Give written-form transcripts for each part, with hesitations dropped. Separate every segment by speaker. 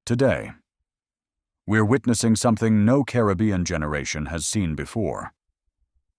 Speaker 1: Today, we're witnessing something no Caribbean generation has seen before.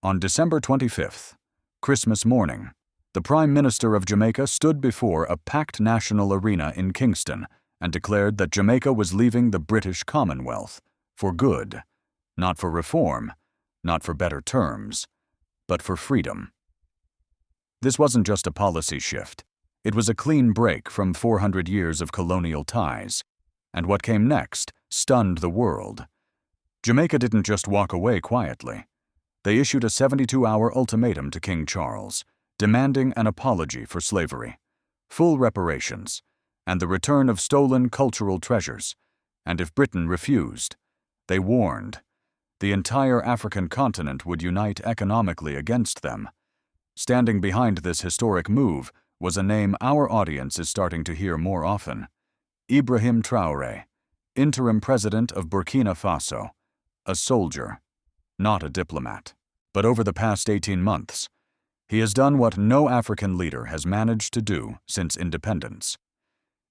Speaker 1: On December 25th, Christmas morning, the Prime Minister of Jamaica stood before a packed national arena in Kingston and declared that Jamaica was leaving the British Commonwealth for good, not for reform, not for better terms, but for freedom. This wasn't just a policy shift. It was a clean break from 400 years of colonial ties. And what came next stunned the world. Jamaica didn't just walk away quietly. They issued a 72-hour ultimatum to King Charles, demanding an apology for slavery, full reparations, and the return of stolen cultural treasures. And if Britain refused, they warned, the entire African continent would unite economically against them. Standing behind this historic move was a name our audience is starting to hear more often: Ibrahim Traoré, interim president of Burkina Faso, a soldier, not a diplomat. But over the past 18 months, he has done what no African leader has managed to do since independence.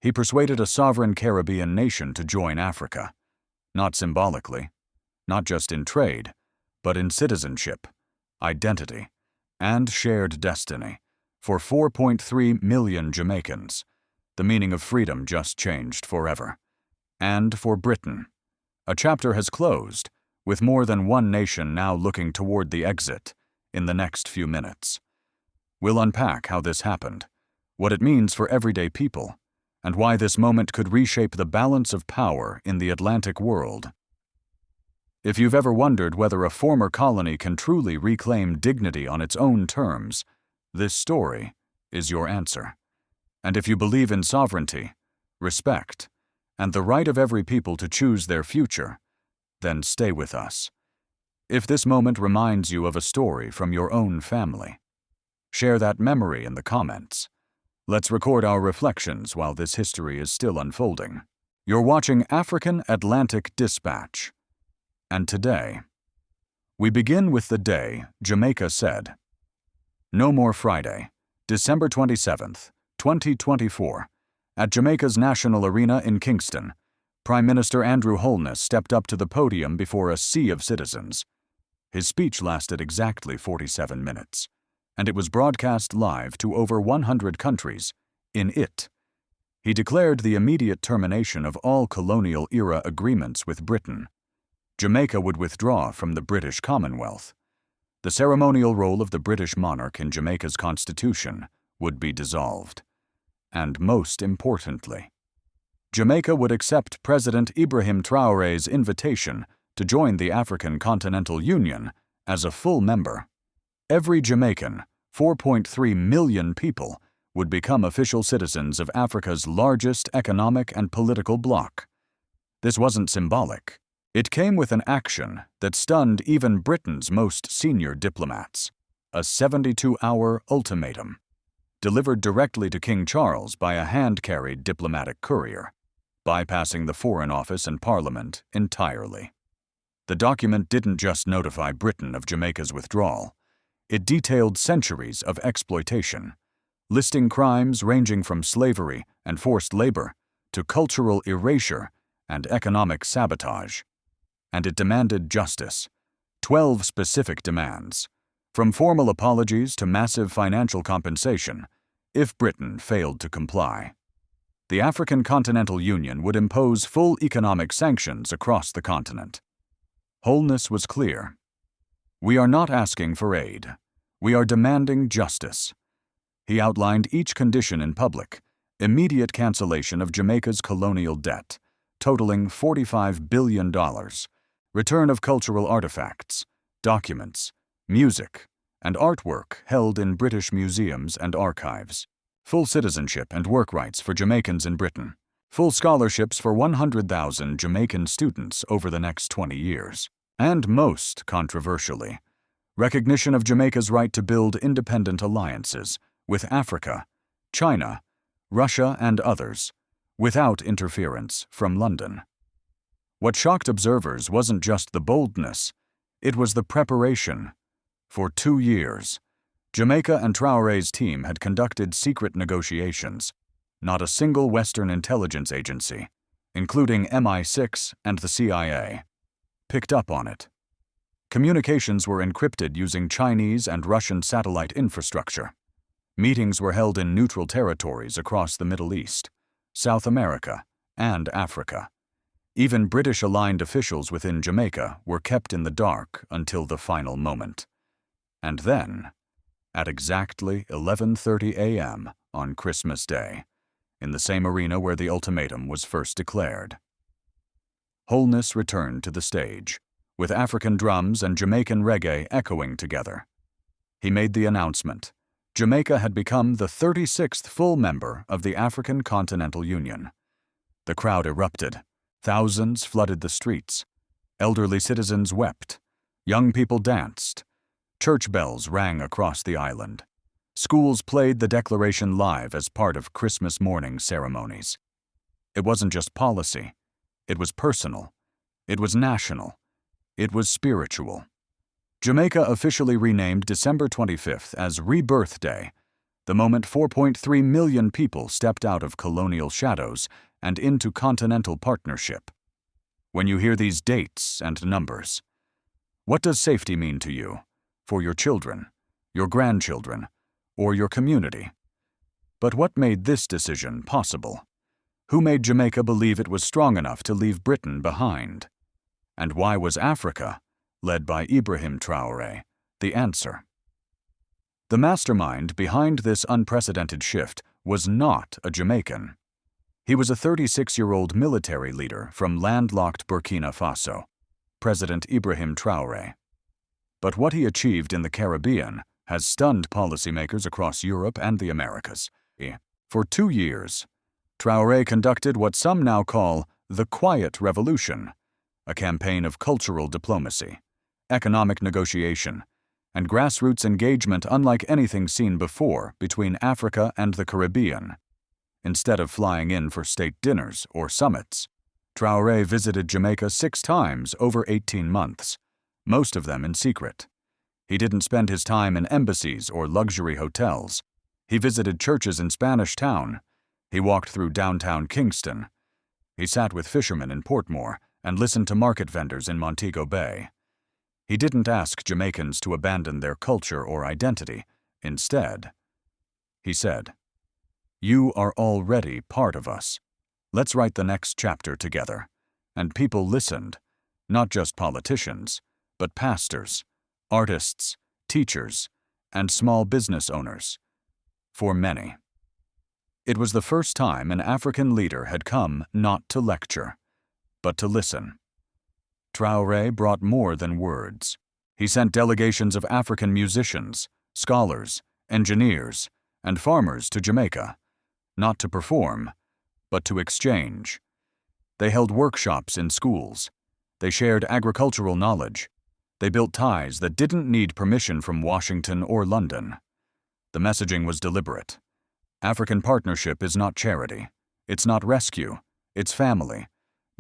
Speaker 1: He persuaded a sovereign Caribbean nation to join Africa, not symbolically, not just in trade, but in citizenship, identity, and shared destiny. For 4.3 million Jamaicans, the meaning of freedom just changed forever. And for Britain, a chapter has closed, with more than one nation now looking toward the exit in the next few minutes. We'll unpack how this happened, what it means for everyday people, and why this moment could reshape the balance of power in the Atlantic world. If you've ever wondered whether a former colony can truly reclaim dignity on its own terms, this story is your answer. And if you believe in sovereignty, respect, and the right of every people to choose their future, then stay with us. If this moment reminds you of a story from your own family, share that memory in the comments. Let's record our reflections while this history is still unfolding. You're watching African Atlantic Dispatch. And today, we begin with the day Jamaica said, "No more Friday, December 27th, 2024, at Jamaica's National Arena in Kingston, Prime Minister Andrew Holness stepped up to the podium before a sea of citizens. His speech lasted exactly 47 minutes, and it was broadcast live to over 100 countries. In it, he declared the immediate termination of all colonial-era agreements with Britain. Jamaica would withdraw from the British Commonwealth. The ceremonial role of the British monarch in Jamaica's constitution would be dissolved. And most importantly, Jamaica would accept President Ibrahim Traoré's invitation to join the African Continental Union as a full member. Every Jamaican, 4.3 million people, would become official citizens of Africa's largest economic and political bloc. This wasn't symbolic. It came with an action that stunned even Britain's most senior diplomats: a 72-hour ultimatum, delivered directly to King Charles by a hand-carried diplomatic courier, bypassing the Foreign Office and Parliament entirely. The document didn't just notify Britain of Jamaica's withdrawal. It detailed centuries of exploitation, listing crimes ranging from slavery and forced labor to cultural erasure and economic sabotage. And it demanded justice, 12 specific demands, from formal apologies to massive financial compensation, if Britain failed to comply. The African Continental Union would impose full economic sanctions across the continent. Holness was clear. "We are not asking for aid. We are demanding justice." He outlined each condition in public: immediate cancellation of Jamaica's colonial debt, totaling $45 billion, return of cultural artifacts, documents, music, and artwork held in British museums and archives, full citizenship and work rights for Jamaicans in Britain, full scholarships for 100,000 Jamaican students over the next 20 years, and most controversially, recognition of Jamaica's right to build independent alliances with Africa, China, Russia, and others, without interference from London. What shocked observers wasn't just the boldness, it was the preparation. For 2 years, Jamaica and Traoré's team had conducted secret negotiations. Not a single Western intelligence agency, including MI6 and the CIA, picked up on it. Communications were encrypted using Chinese and Russian satellite infrastructure. Meetings were held in neutral territories across the Middle East, South America, and Africa. Even British-aligned officials within Jamaica were kept in the dark until the final moment. And then, at exactly 11:30 a.m. on Christmas Day, in the same arena where the ultimatum was first declared, wholeness returned to the stage, with African drums and Jamaican reggae echoing together. He made the announcement. Jamaica had become the 36th full member of the African Continental Union. The crowd erupted. Thousands flooded the streets. Elderly citizens wept. Young people danced. Church bells rang across the island. Schools played the Declaration live as part of Christmas morning ceremonies. It wasn't just policy. It was personal. It was national. It was spiritual. Jamaica officially renamed December 25th as Rebirth Day, the moment 4.3 million people stepped out of colonial shadows and into continental partnership. When you hear these dates and numbers, what does safety mean to you, for your children, your grandchildren, or your community? But what made this decision possible? Who made Jamaica believe it was strong enough to leave Britain behind? And why was Africa, led by Ibrahim Traoré, the answer? The mastermind behind this unprecedented shift was not a Jamaican. He was a 36-year-old military leader from landlocked Burkina Faso, President Ibrahim Traoré. But what he achieved in the Caribbean has stunned policymakers across Europe and the Americas. For 2 years, Traoré conducted what some now call the Quiet Revolution, a campaign of cultural diplomacy, economic negotiation, and grassroots engagement unlike anything seen before between Africa and the Caribbean. Instead of flying in for state dinners or summits, Traoré visited Jamaica 6 times over 18 months, most of them in secret. He didn't spend his time in embassies or luxury hotels. He visited churches in Spanish Town. He walked through downtown Kingston. He sat with fishermen in Portmore and listened to market vendors in Montego Bay. He didn't ask Jamaicans to abandon their culture or identity. Instead, he said, "You are already part of us. Let's write the next chapter together." And people listened, not just politicians, but pastors, artists, teachers, and small business owners. For many, it was the first time an African leader had come not to lecture, but to listen. Traoré brought more than words. He sent delegations of African musicians, scholars, engineers, and farmers to Jamaica, not to perform, but to exchange. They held workshops in schools. They shared agricultural knowledge. They built ties that didn't need permission from Washington or London. The messaging was deliberate. African partnership is not charity. It's not rescue. It's family,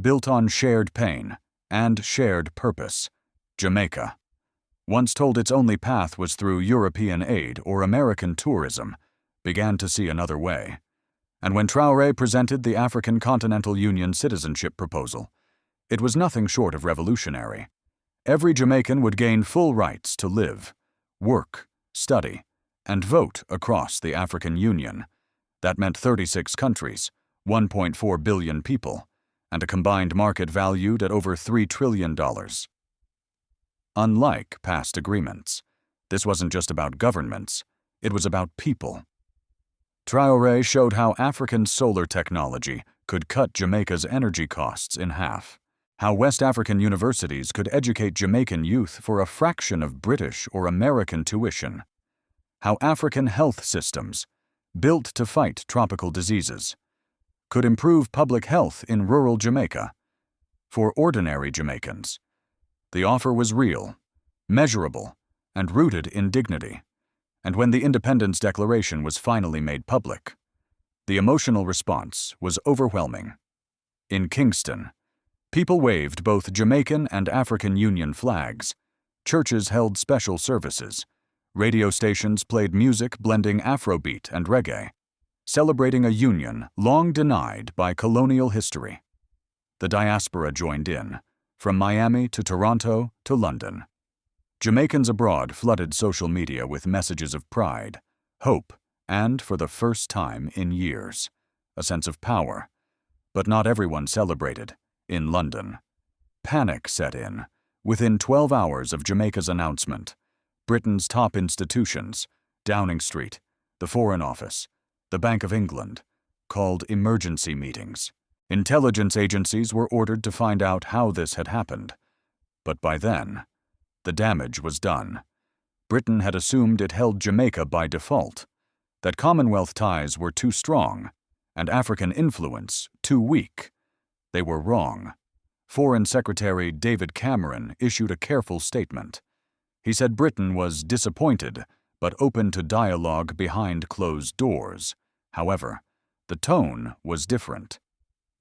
Speaker 1: built on shared pain and shared purpose. Jamaica, once told its only path was through European aid or American tourism, began to see another way. And when Traoré presented the African Continental Union citizenship proposal, it was nothing short of revolutionary. Every Jamaican would gain full rights to live, work, study, and vote across the African Union. That meant 36 countries, 1.4 billion people, and a combined market valued at over $3 trillion. Unlike past agreements, this wasn't just about governments, it was about people. Traoré showed how African solar technology could cut Jamaica's energy costs in half, how West African universities could educate Jamaican youth for a fraction of British or American tuition, how African health systems, built to fight tropical diseases, could improve public health in rural Jamaica. For ordinary Jamaicans, the offer was real, measurable, and rooted in dignity. And when the Independence Declaration was finally made public, the emotional response was overwhelming. In Kingston, people waved both Jamaican and African Union flags. Churches held special services. Radio stations played music blending Afrobeat and reggae, celebrating a union long denied by colonial history. The diaspora joined in, from Miami to Toronto to London. Jamaicans abroad flooded social media with messages of pride, hope, and, for the first time in years, a sense of power. But not everyone celebrated. In London, panic set in. Within 12 hours of Jamaica's announcement, Britain's top institutions, Downing Street, the Foreign Office, the Bank of England, called emergency meetings. Intelligence agencies were ordered to find out how this had happened. But by then, the damage was done. Britain had assumed it held Jamaica by default, that Commonwealth ties were too strong and African influence too weak. They were wrong. Foreign Secretary David Cameron issued a careful statement. He said Britain was disappointed but open to dialogue behind closed doors. However, the tone was different.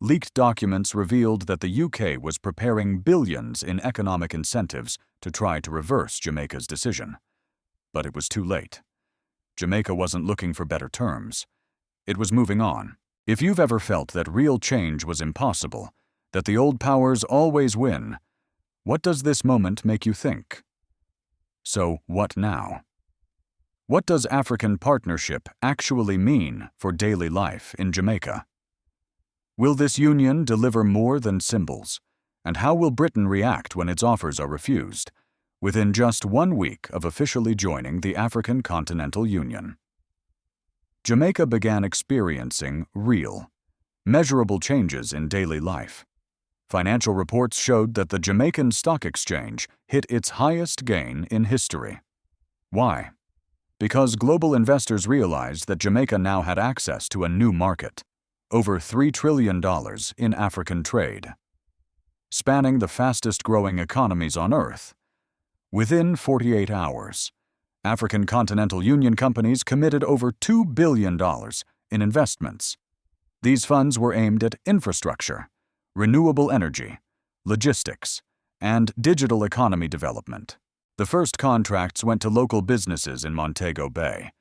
Speaker 1: Leaked documents revealed that the UK was preparing billions in economic incentives to try to reverse Jamaica's decision. But it was too late. Jamaica wasn't looking for better terms. It was moving on. If you've ever felt that real change was impossible, that the old powers always win, what does this moment make you think? So, what now? What does African partnership actually mean for daily life in Jamaica? Will this union deliver more than symbols? And how will Britain react when its offers are refused, within just 1 week of officially joining the African Continental Union? Jamaica began experiencing real, measurable changes in daily life. Financial reports showed that the Jamaican Stock Exchange hit its highest gain in history. Why? Because global investors realized that Jamaica now had access to a new market, over $3 trillion in African trade, spanning the fastest-growing economies on Earth. Within 48 hours, African Continental Union companies committed over $2 billion in investments. These funds were aimed at infrastructure, renewable energy, logistics, and digital economy development. The first contracts went to local businesses in Montego Bay,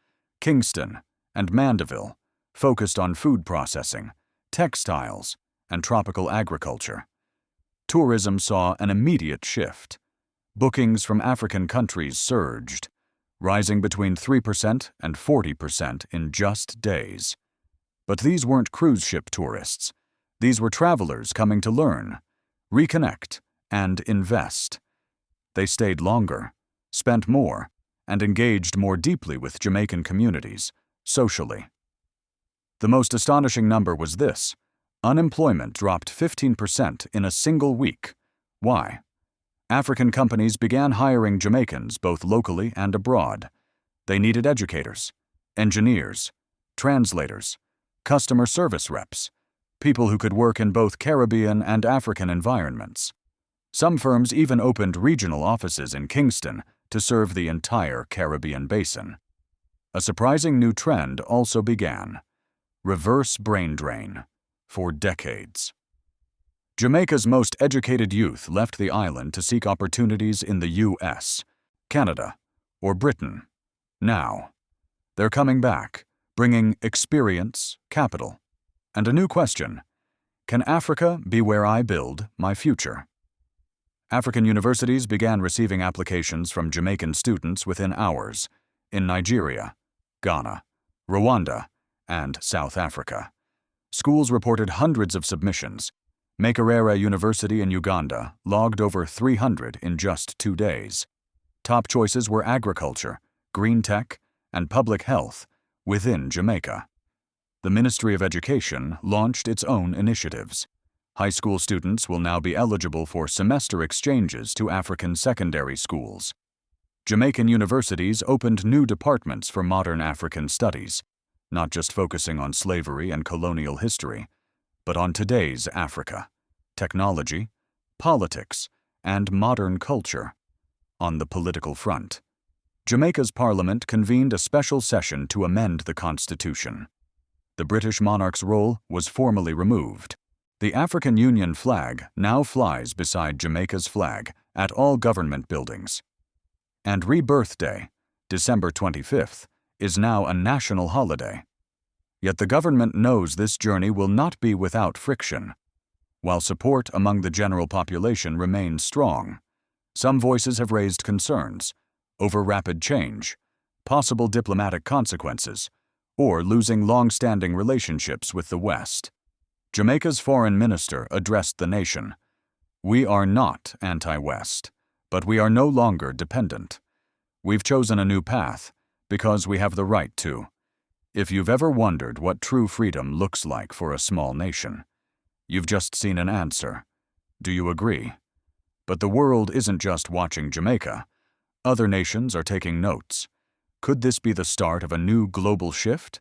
Speaker 1: Kingston, and Mandeville, focused on food processing, textiles, and tropical agriculture. Tourism saw an immediate shift. Bookings from African countries surged, rising between 3% and 40% in just days. But these weren't cruise ship tourists. These were travelers coming to learn, reconnect, and invest. They stayed longer, spent more, and engaged more deeply with Jamaican communities, socially. The most astonishing number was this: unemployment dropped 15% in a single week. Why? African companies began hiring Jamaicans both locally and abroad. They needed educators, engineers, translators, customer service reps, people who could work in both Caribbean and African environments. Some firms even opened regional offices in Kingston to serve the entire Caribbean basin. A surprising new trend also began: reverse brain drain, for decades. Jamaica's most educated youth left the island to seek opportunities in the U.S., Canada, or Britain. Now, they're coming back, bringing experience, capital, and a new question: can Africa be where I build my future? African universities began receiving applications from Jamaican students within hours in Nigeria, Ghana, Rwanda, and South Africa. Schools reported hundreds of submissions. Makerere University in Uganda logged over 300 in just 2 days. Top choices were agriculture, green tech, and public health within Jamaica. The Ministry of Education launched its own initiatives. High school students will now be eligible for semester exchanges to African secondary schools. Jamaican universities opened new departments for modern African studies, not just focusing on slavery and colonial history, but on today's Africa, technology, politics, and modern culture. On the political front, Jamaica's parliament convened a special session to amend the constitution. The British monarch's role was formally removed. The African Union flag now flies beside Jamaica's flag at all government buildings. And Rebirth Day, December 25th, is now a national holiday. Yet the government knows this journey will not be without friction. While support among the general population remains strong, some voices have raised concerns over rapid change, possible diplomatic consequences, or losing long-standing relationships with the West. Jamaica's foreign minister addressed the nation. "We are not anti-West, but we are no longer dependent. We've chosen a new path because we have the right to. If you've ever wondered what true freedom looks like for a small nation, you've just seen an answer. Do you agree? But the world isn't just watching Jamaica. Other nations are taking notes. Could this be the start of a new global shift?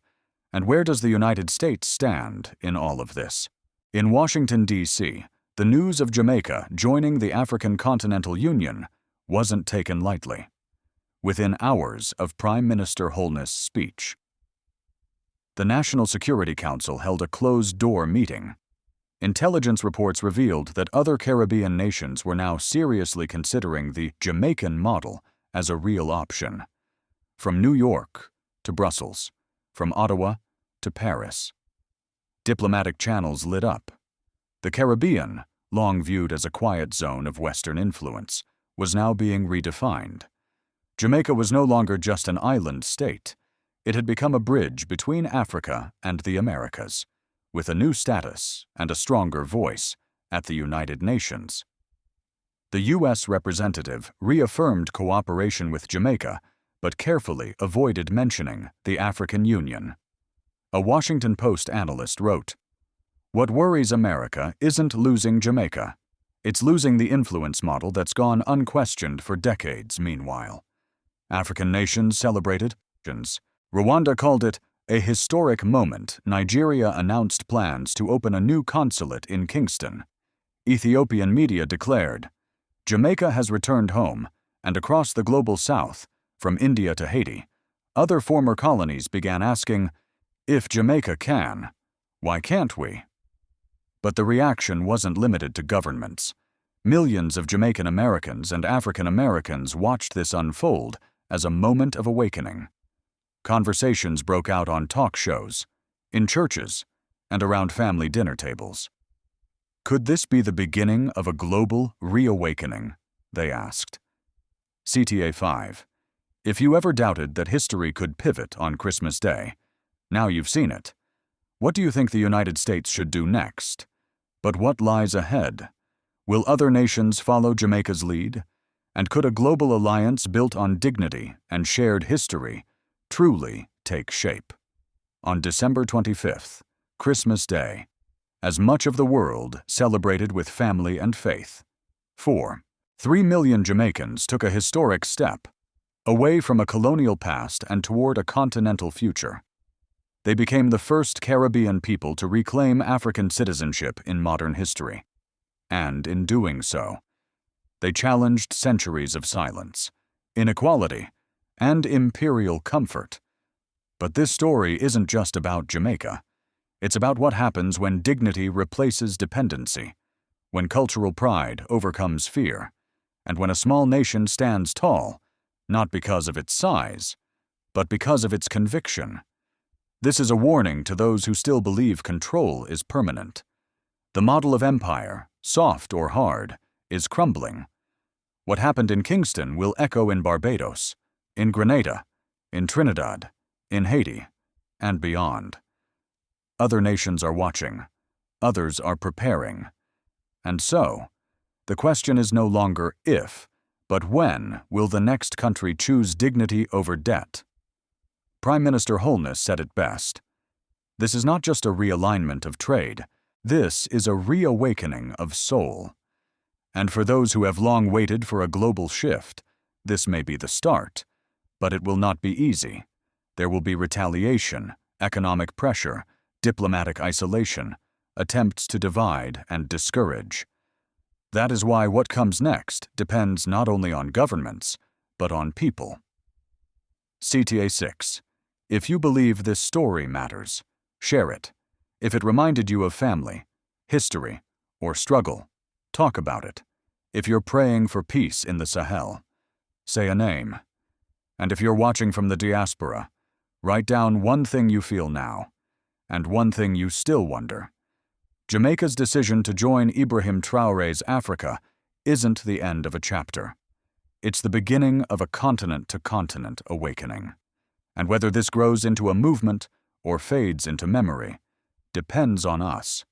Speaker 1: And where does the United States stand in all of this?" In Washington, D.C., the news of Jamaica joining the African Continental Union wasn't taken lightly. Within hours of Prime Minister Holness' speech, the National Security Council held a closed-door meeting. Intelligence reports revealed that other Caribbean nations were now seriously considering the Jamaican model as a real option. From New York to Brussels, from Ottawa to Paris, diplomatic channels lit up. The Caribbean, long viewed as a quiet zone of Western influence, was now being redefined. Jamaica was no longer just an island state. It had become a bridge between Africa and the Americas, with a new status and a stronger voice at the United Nations. The U.S. representative reaffirmed cooperation with Jamaica, but carefully avoided mentioning the African Union. A Washington Post analyst wrote, "What worries America isn't losing Jamaica. It's losing the influence model that's gone unquestioned for decades meanwhile." African nations celebrated. Rwanda called it a historic moment. Nigeria announced plans to open a new consulate in Kingston. Ethiopian media declared, "Jamaica has returned home," and across the global south, from India to Haiti, other former colonies began asking, "If Jamaica can, why can't we?" But the reaction wasn't limited to governments. Millions of Jamaican Americans and African Americans watched this unfold as a moment of awakening. Conversations broke out on talk shows, in churches, and around family dinner tables. Could this be the beginning of a global reawakening? They asked. CTA 5. If you ever doubted that history could pivot on Christmas Day, now you've seen it. What do you think the United States should do next? But what lies ahead? Will other nations follow Jamaica's lead? And could a global alliance built on dignity and shared history truly take shape? On December 25th, Christmas Day, as much of the world celebrated with family and faith, 3 million Jamaicans took a historic step away from a colonial past and toward a continental future. They became the first Caribbean people to reclaim African citizenship in modern history. And in doing so, they challenged centuries of silence, inequality, and imperial comfort. But this story isn't just about Jamaica. It's about what happens when dignity replaces dependency, when cultural pride overcomes fear, and when a small nation stands tall, not because of its size, but because of its conviction. This is a warning to those who still believe control is permanent. The model of empire, soft or hard, is crumbling. What happened in Kingston will echo in Barbados, in Grenada, in Trinidad, in Haiti, and beyond. Other nations are watching. Others are preparing. And so, the question is no longer if, but when will the next country choose dignity over debt? Prime Minister Holness said it best. This is not just a realignment of trade. This is a reawakening of soul. And for those who have long waited for a global shift, this may be the start, but it will not be easy. There will be retaliation, economic pressure, diplomatic isolation, attempts to divide and discourage. That is why what comes next depends not only on governments, but on people. CTA 6. If you believe this story matters, share it. If it reminded you of family, history, or struggle, talk about it. If you're praying for peace in the Sahel, say a name. And if you're watching from the diaspora, write down one thing you feel now, and one thing you still wonder. Jamaica's decision to join Ibrahim Traoré's Africa isn't the end of a chapter. It's the beginning of a continent-to-continent awakening. And whether this grows into a movement or fades into memory depends on us.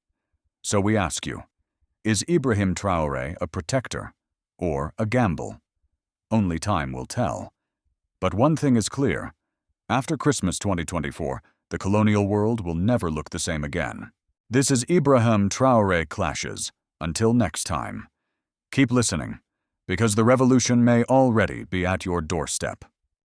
Speaker 1: So we ask you, is Ibrahim Traoré a protector or a gamble? Only time will tell. But one thing is clear. After Christmas 2024, the colonial world will never look the same again. This is Ibrahim Traoré Clashes. Until next time, keep listening, because the revolution may already be at your doorstep.